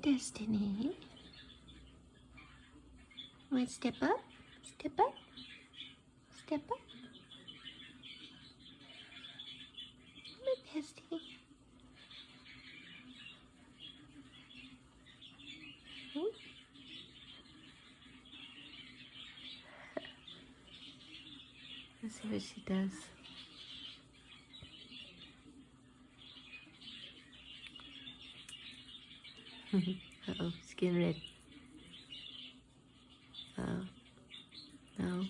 Destiny. Want to step up? Step up? Step up? Come on, Destiny. Oh. Let's see what she does. Uh-oh, she's getting red. Oh, no.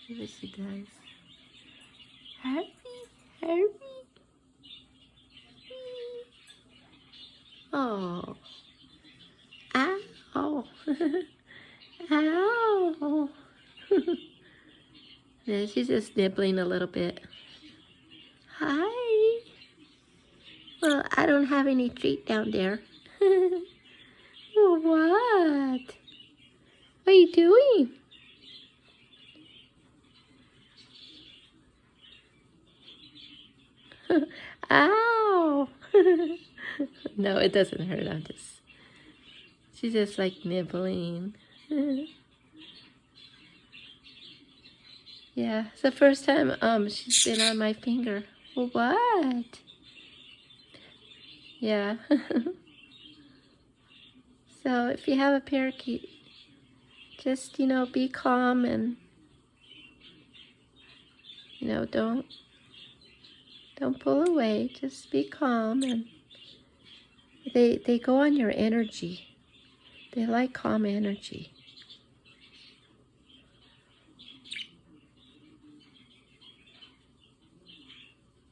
See what she does. Hurry, hurry. Oh. Ow. Ow. Yeah, she's just nibbling a little bit. Hi. Well, I don't have any treat down there. What? What are you doing? Ow! No, it doesn't hurt. She's just like nibbling. Yeah, it's the first time she's been on my finger. What? Yeah. So if you have a parakeet, just, be calm and, don't pull away. Just be calm, and they go on your energy. They like calm energy.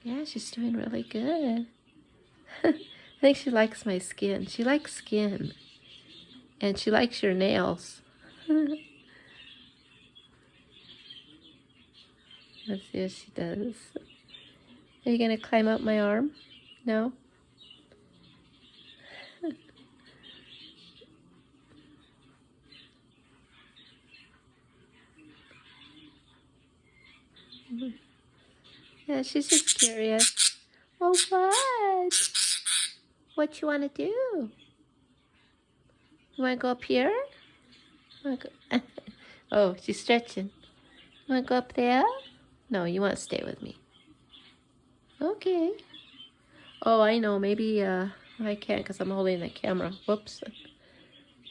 Yeah, she's doing really good. I think she likes my skin. She likes skin. And she likes your nails. Let's see what she does. Are you going to climb up my arm? No? Yeah, she's just curious. Well, what? What you want to do? You want to go up here? Oh, she's stretching. You want to go up there? No, you want to stay with me. Okay. Oh, I know. Maybe I can't because I'm holding the camera. Whoops.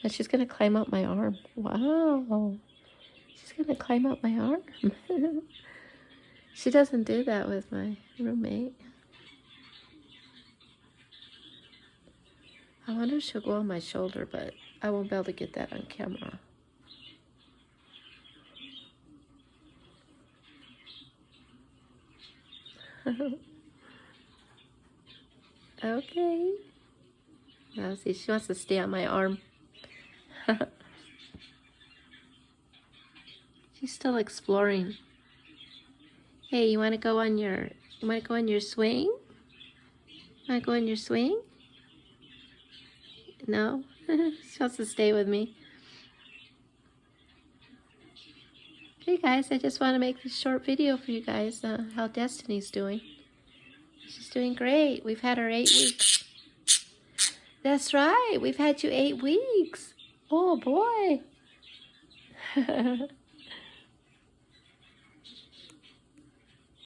And she's going to climb up my arm. Wow. She's going to climb up my arm. She doesn't do that with my roommate. I wonder if she'll go on my shoulder, but I won't be able to get that on camera. Okay. Now see, she wants to stay on my arm. She's still exploring. Hey, you want to go on your swing? Want to go on your swing? No? She wants to stay with me. Hey guys, I just want to make this short video for you guys, how Destiny's doing. She's doing great. We've had her 8 weeks. That's right. We've had you 8 weeks. Oh boy.